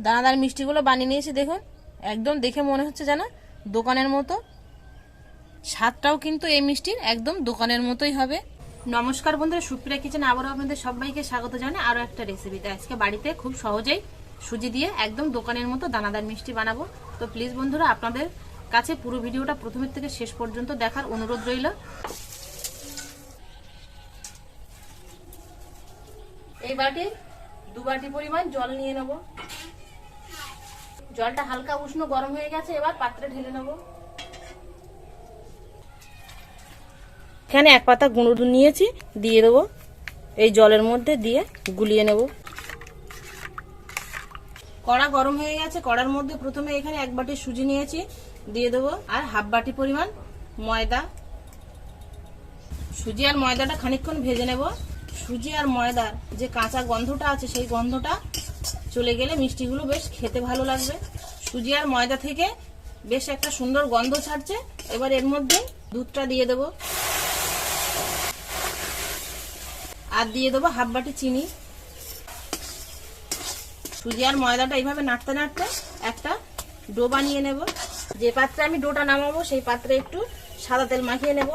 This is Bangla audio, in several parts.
দানাদার মিষ্টিগুলো বানিয়ে নিয়েছি দেখুন, একদম দেখে মনে হচ্ছে যেন দোকানের মতো। স্বাদটাও কিন্তু এই মিষ্টির একদম দোকানের মতোই হবে। নমস্কার বন্ধুরা, সুপ্রিয়া কিচেনে আবারও আপনাদের সবাইকে স্বাগত জানাই আরও একটা রেসিপিতে। আজকে বাড়িতে খুব সহজেই সুজি দিয়ে একদম দোকানের মতো দানাদার মিষ্টি বানাবো। তো প্লিজ বন্ধুরা, আপনাদের কাছে পুরো ভিডিওটা প্রথমের থেকে শেষ পর্যন্ত দেখার অনুরোধ রইল। এই বাটি 2 বাটি পরিমাণ জল নিয়ে নেব। জলটা হালকা উষ্ণ গরম হয়ে গেছে, এবার পাত্রে ঢেলে নেব। এখানে 1 পাতা গুঁড়ো দুধ নিয়েছি, দিয়ে দেবো এই জলের মধ্যে, দিয়ে গুলিয়ে নেব। কড়া গরম হয়ে গেছে, কড়ার মধ্যে প্রথমে এখানে 1 বাটি সুজি নিয়েছি, দিয়ে দেবো আর 1/2 বাটি পরিমাণ ময়দা। সুজি আর ময়দাটা খানিকক্ষণ ভেজে নেব। সুজি আর ময়দার যে কাঁচা গন্ধটা আছে সেই গন্ধটা চলে গেলে মিষ্টিগুলো বেশ খেতে ভালো লাগবে। সুজি আর ময়দা থেকে বেশ একটা সুন্দর গন্ধ ছাড়ছে। এবার এর মধ্যে দুধটা দিয়ে দেবো আর দিয়ে দেবো 1/2 বাটি চিনি। সুজি আর ময়দাটা এইভাবে নাড়তে নাড়তে একটা ডো বানিয়ে নেব। যে পাত্রে আমি ডোটা নামাবো সেই পাত্রে একটু সাদা তেল মাখিয়ে নেব।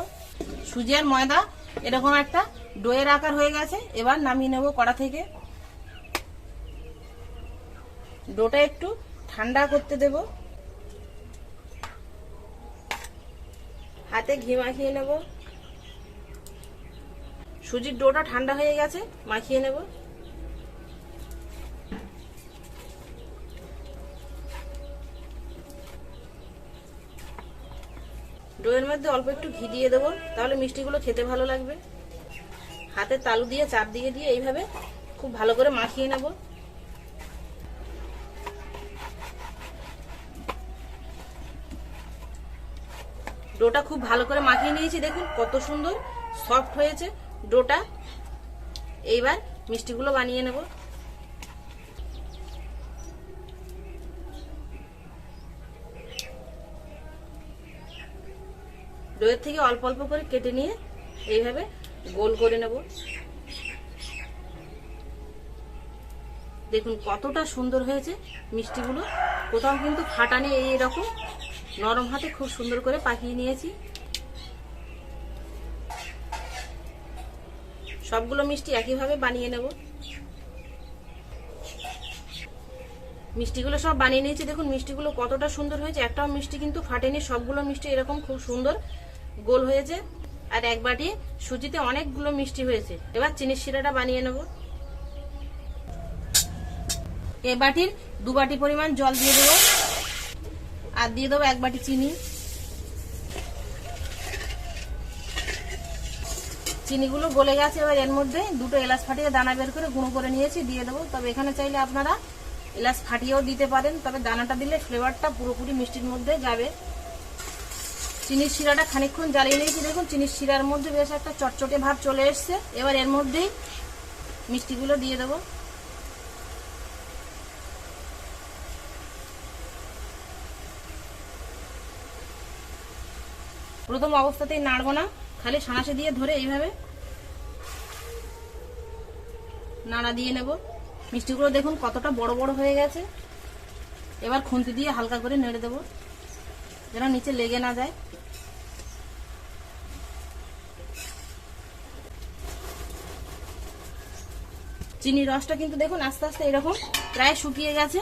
সুজি আর ময়দা এরকম একটা ডোয়ের আকার হয়ে গেছে, এবার নামিয়ে নেব কড়া থেকে। ডোটা একটু ঠান্ডা করতে দেব, হাতে ঘি মাখিয়ে নেব। সুজির ডোটা ঠান্ডা হয়ে গেছে, মাখিয়ে নেব। ডোয়ের মধ্যে অল্প একটু ঘি দিয়ে দেবো, তাহলে মিষ্টিগুলো খেতে ভালো লাগবে। হাতে তালু দিয়ে চাপ দিয়ে দিয়ে এইভাবে খুব ভালো করে মাখিয়ে নেব। ডোটা খুব ভালো করে মাখিয়ে নিয়েছি, দেখুন কত সুন্দর সফট হয়েছে ডোটা। এইবার মিষ্টিগুলো বানিয়ে নেব। ডোয়ের থেকে অল্প অল্প করে কেটে নিয়ে এইভাবে গোল করে নেব। দেখুন কতটা সুন্দর হয়েছে মিষ্টিগুলো, কোথাও কিন্তু ফাটা নেই। এইরকম নরম হাতে খুব সুন্দর করে পাকিয়ে নিয়েছি। সবগুলো মিষ্টি একইভাবে বানিয়ে নেব। মিষ্টিগুলো সব বানিয়ে নিয়েছি, দেখুন মিষ্টিগুলো কতটা সুন্দর হয়েছে। একটাও মিষ্টি কিন্তু ফাটেনি, সবগুলো মিষ্টি এরকম খুব সুন্দর গোল হয়েছে। আর 1 বাটি সুজিতে অনেকগুলো মিষ্টি হয়েছে। এবার চিনির শিরাটা বানিয়ে নেব। এই বাটির 2 বাটি পরিমাণ জল দিয়ে দেবো আর দিয়ে দেবো 1 বাটি চিনি। চিনিগুলো গলে গেছে, এবার এর মধ্যে 2টো এলাচ ফাটিয়ে দানা বের করে গুঁড়ো করে নিয়েছি, দিয়ে দেবো। তবে এখানে চাইলে আপনারা এলাচ ফাটিয়েও দিতে পারেন, তবে দানাটা দিলে ফ্লেভারটা পুরোপুরি মিষ্টির মধ্যে যাবে। চিনির শিরাটা খানিকক্ষণ জ্বালিয়ে নিয়েছি, দেখুন চিনির শিরার মধ্যে বেশ একটা চটচটে ভাব চলে এসছে। এবার এর মধ্যেই মিষ্টিগুলো দিয়ে দেবো। প্রথম অবস্থাতেই নাড়বো না, খালি সাঁড়াশে দিয়ে ধরে এইভাবে নাড়া দিয়ে নেব। মিষ্টিগুলো দেখুন কতটা বড় বড় হয়ে গেছে। এবার খুন্তি দিয়ে হালকা করে নেড়ে দেবো যেন নিচে লেগে না যায়। চিনির রসটা কিন্তু দেখুন আস্তে আস্তে এরকম প্রায় শুকিয়ে গেছে।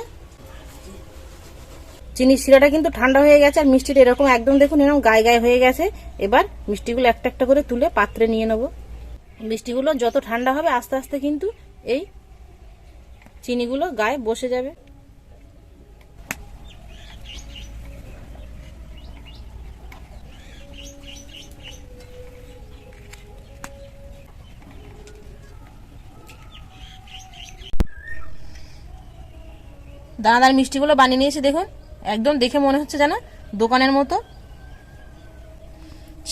চিনির শিরাটা কিন্তু ঠান্ডা হয়ে গেছে আর মিষ্টিটা এরকম একদম দেখুন এরকম গায়ে গায়ে হয়ে গেছে। এবার মিষ্টিগুলো একটা একটা করে তুলে পাত্রে নিয়ে নেব। মিষ্টিগুলো যত ঠান্ডা হবে আস্তে আস্তে কিন্তু এই চিনিগুলো গায়ে বসে যাবে। দানাদার মিষ্টিগুলো বানিয়ে নিয়েছি, দেখুন একদম দেখে মনে হচ্ছে যেন দোকানের মতো।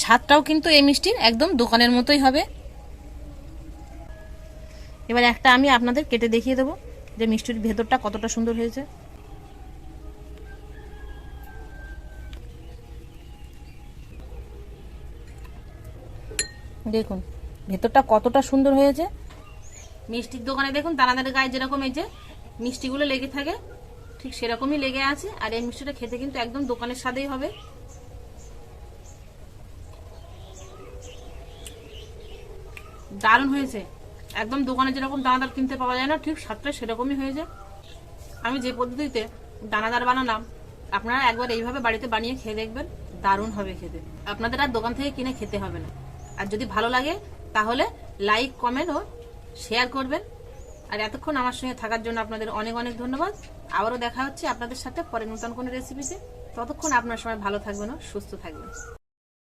স্বাদটাও কিন্তু এই মিষ্টির একদম দোকানের মতোই হবে। এবার একটা আমি আপনাদের কেটে দেখিয়ে দেবো যে মিষ্টির ভেতরটা কতটা সুন্দর হয়েছে। দেখুন ভেতরটা কতটা সুন্দর হয়েছে। মিষ্টির দোকানে দেখুন দানাদারের গায়ে যেরকম এই যে মিষ্টিগুলো লেগে থাকে, ঠিক সেরকমই লেগে আছে। আর এই মিষ্টিটা খেতে কিন্তু একদম দোকানের স্বাদেই হবে। দারুণ হয়েছে, একদম দোকানে যেরকম দানাদার কিনতে পাওয়া যায় না, ঠিক স্বাদটা সেরকমই হয়েছে। আমি যে পদ্ধতিতে দানাদার বানালাম, আপনারা একবার এইভাবে বাড়িতে বানিয়ে খেয়ে দেখবেন, দারুণ হবে খেতে। আপনাদের আর দোকান থেকে কিনে খেতে হবে না। আর যদি ভালো লাগে তাহলে লাইক, কমেন্ট ও শেয়ার করবেন। আর এতক্ষণ আমার সঙ্গে থাকার জন্য আপনাদের অনেক অনেক ধন্যবাদ। আবারও দেখা হচ্ছে আপনাদের সাথে পরে নতুন কোনো রেসিপিতে। ততক্ষণ আপনার সবাই ভালো থাকবেন ও সুস্থ থাকবেন।